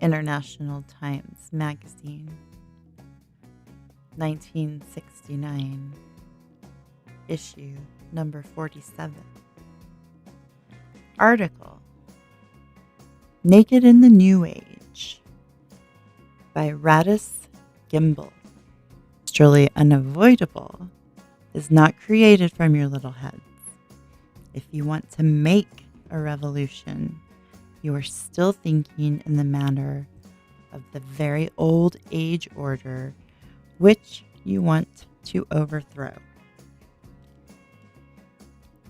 International Times Magazine, 1969, issue number 47. Article: Naked in the New Age by Radis Gimbel. Surely unavoidable is not created from your little heads. If you want to make a revolution, you are still thinking in the manner of the very old age order which you want to overthrow.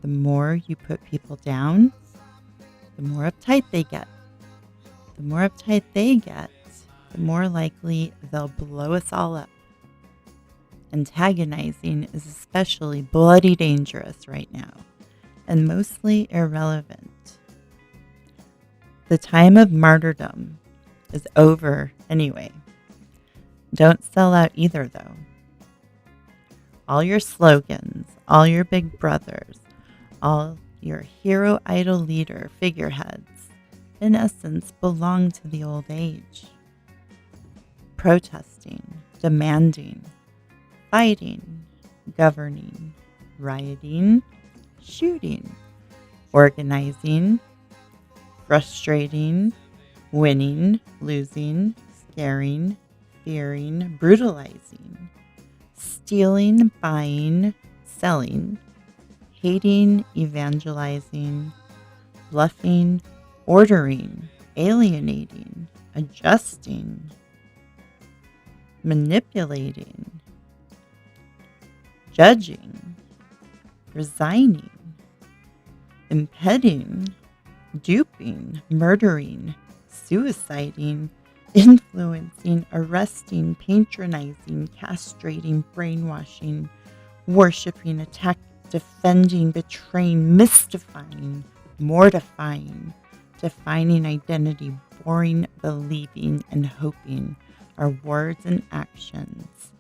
The more you put people down, the more uptight they get. The more uptight they get, the more likely they'll blow us all up. Antagonizing is especially bloody dangerous right now, and mostly irrelevant. The time of martyrdom is over anyway. Don't sell out either, though. All your slogans, all your big brothers, all your hero idol leader figureheads, in essence, belong to the old age. Protesting, demanding, fighting, governing, rioting, shooting, organizing, frustrating, winning, losing, scaring, fearing, brutalizing, stealing, buying, selling, hating, evangelizing, bluffing, ordering, alienating, adjusting, manipulating, judging, resigning, impeding, duping, murdering, suiciding, influencing, arresting, patronizing, castrating, brainwashing, worshiping, attacking, defending, betraying, mystifying, mortifying, defining identity, boring, believing, and hoping are words and actions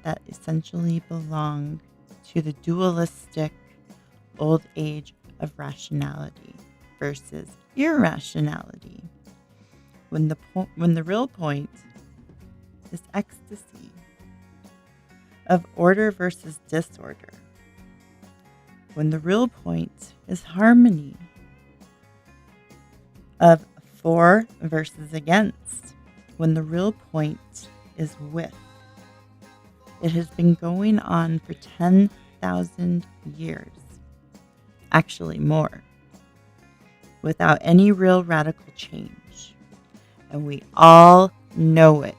that essentially belong to the dualistic old age of rationality versus irrationality, when the real point is ecstasy of order versus disorder, when the real point is harmony of for versus against, when the real point is with. It has been going on for 10,000 years, actually more, without any real radical change. And we all know it.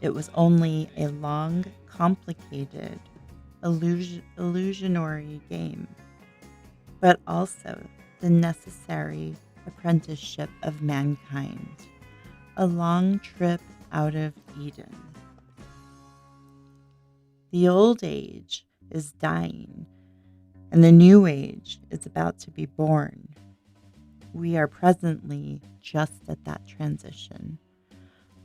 It was only a long, complicated, illusionary game, but also the necessary apprenticeship of mankind, a long trip out of Eden. The old age is dying, and the new age is about to be born. We are presently just at that transition.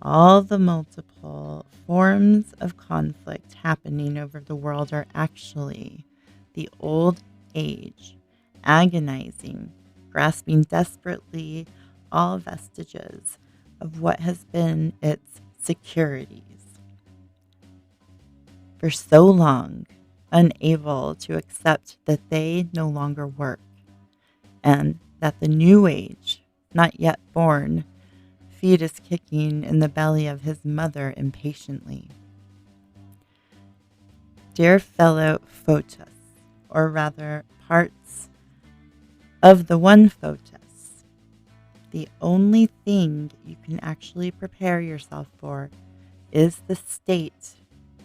All the multiple forms of conflict happening over the world are actually the old age, agonizing, grasping desperately all vestiges of what has been its securities. For so long, unable to accept that they no longer work, and that the new age, not yet born, fetus kicking in the belly of his mother impatiently. Dear fellow Photus, or rather parts of the one Photus, the only thing you can actually prepare yourself for is the state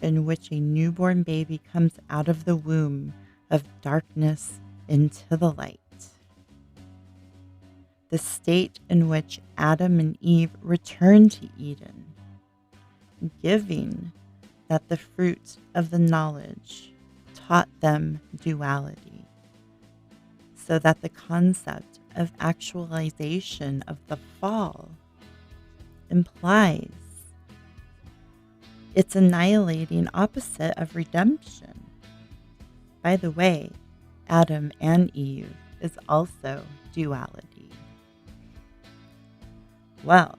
in which a newborn baby comes out of the womb of darkness into the light. The state in which Adam and Eve returned to Eden, giving that the fruit of the knowledge taught them duality, so that the concept of actualization of the fall implies its annihilating opposite of redemption. By the way, Adam and Eve is also duality. Well,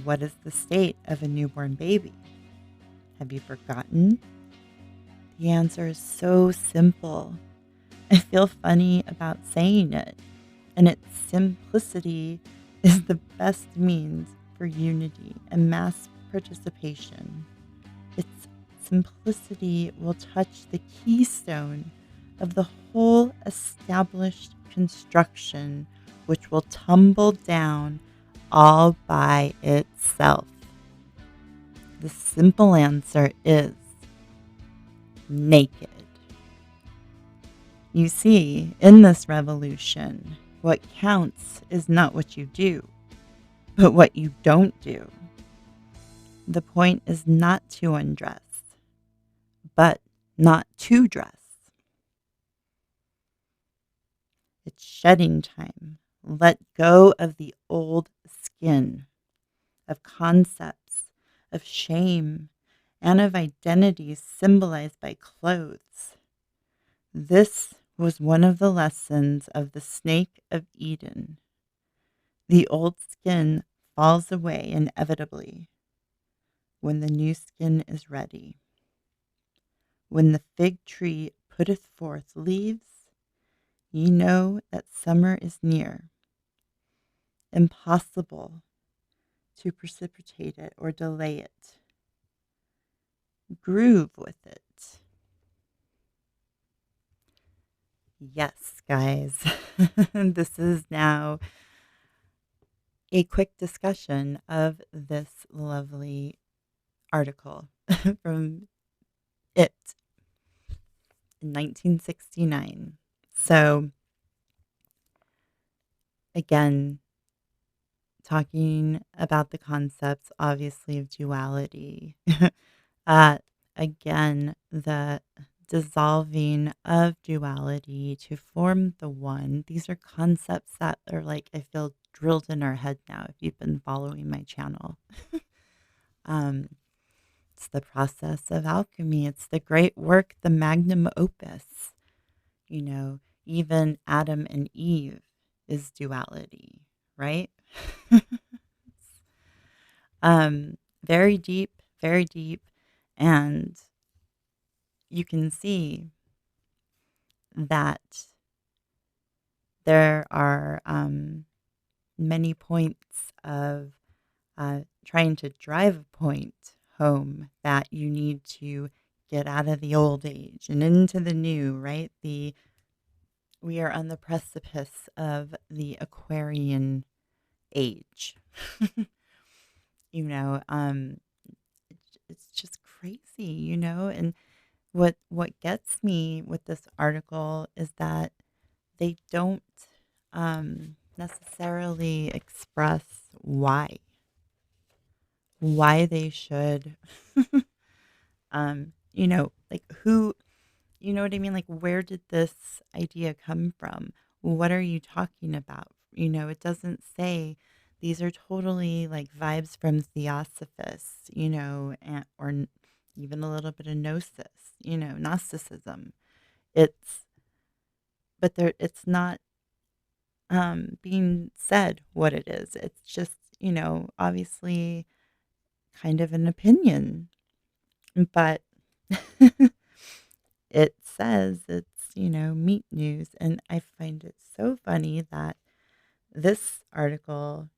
what is the state of a newborn baby? Have you forgotten? The answer is so simple. I feel funny about saying it, and its simplicity is the best means for unity and mass participation. Its simplicity will touch the keystone of the whole established construction, which will tumble down all by itself. The simple answer is naked. You see, in this revolution, what counts is not what you do, but what you don't do. The point is not to undress, but not to dress. It's shedding time. Let go of the old skin, of concepts, of shame, and of identities symbolized by clothes. This was one of the lessons of the snake of Eden. The old skin falls away inevitably when the new skin is ready. When the fig tree putteth forth leaves, ye know that summer is near. Impossible to precipitate it or delay it. Groove with it. Yes, guys. This is now a quick discussion of this lovely article from It in 1969. So, again, talking about the concepts, obviously, of duality. Again, the dissolving of duality to form the one. These are concepts that are like, I feel, drilled in our head now if you've been following my channel. um, it's the process of alchemy. It's the great work, the magnum opus. You know, even Adam and Eve is duality, right? Very deep, very deep. And you can see that there are many points of trying to drive a point home that you need to get out of the old age and into the new, right? We are on the precipice of the Aquarian age. you know, um, it's just crazy, and what gets me with this article is that they don't necessarily express why they should like who, you know what I mean, like where did this idea come from? What are you talking about? It doesn't say. These are totally like vibes from Theosophists, even a little bit of Gnosis, Gnosticism. It's but there it's not being said what it is. It's just, obviously kind of an opinion, but it says it's, meat news. And I find it so funny that this article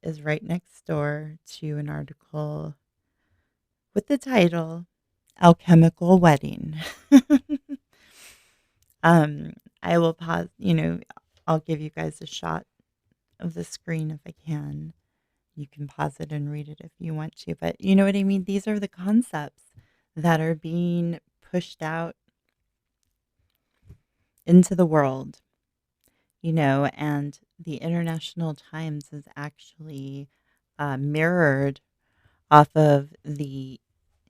is right next door to an article with the title Alchemical Wedding. um, I will pause, I'll give you guys a shot of the screen if I can. You can pause it and read it if you want to, but you know what I mean? These are the concepts that are being pushed out into the world, and the International Times is actually mirrored off of the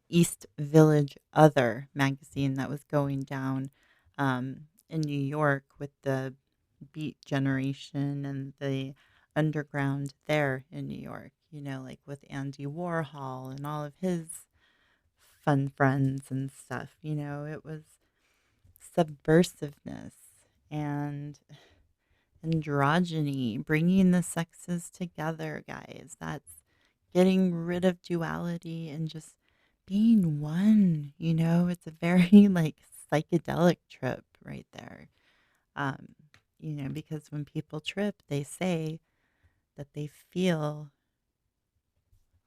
East Village Other magazine that was going down in New York with the Beat Generation and the underground there in New York, like with Andy Warhol and all of his fun friends and stuff. It was subversiveness. And androgyny, bringing the sexes together, guys. That's getting rid of duality and just being one. It's a very like psychedelic trip right there. Um, because when people trip, they say that they feel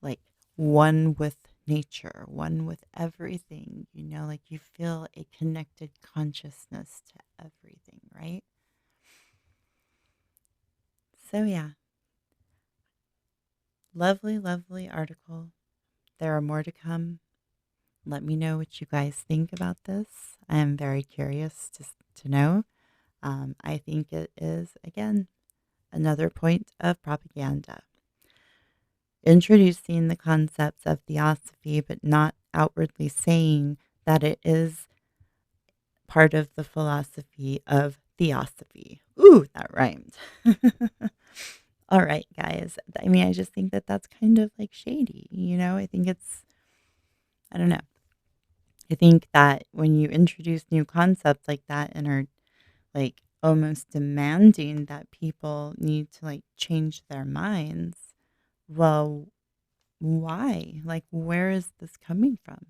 like one with nature, one with everything, like you feel a connected consciousness to everything, right? So, yeah, lovely, lovely article. There are more to come. Let me know what you guys think about this. I am very curious to know. I think it is, again, another point of propaganda. Introducing the concepts of theosophy, but not outwardly saying that it is part of the philosophy of theosophy. Ooh, that rhymed. All right, guys. I mean, I just think that that's kind of like shady. I think I don't know. I think that when you introduce new concepts like that and are like almost demanding that people need to like change their minds, well, why? Like, where is this coming from?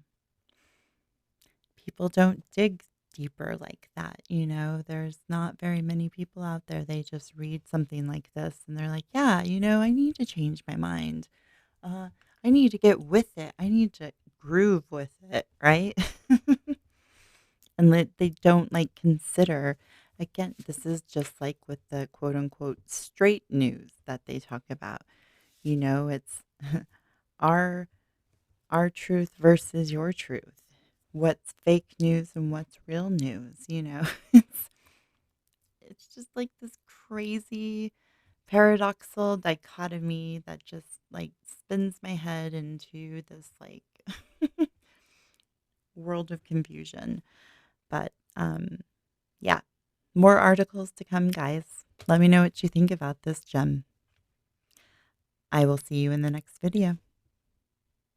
People don't dig deeper like that. There's not very many people out there. They just read something like this and they're like, yeah, I need to change my mind. Uh, I need to get with it. I need to groove with it, right? And they don't like consider, again, this is just like with the quote unquote straight news that they talk about. It's our our truth versus your truth. What's fake news and what's real news? It's just like this crazy paradoxical dichotomy that just like spins my head into this like world of confusion. But yeah, more articles to come, guys. Let me know what you think about this gem. I will see you in the next video.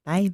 Bye.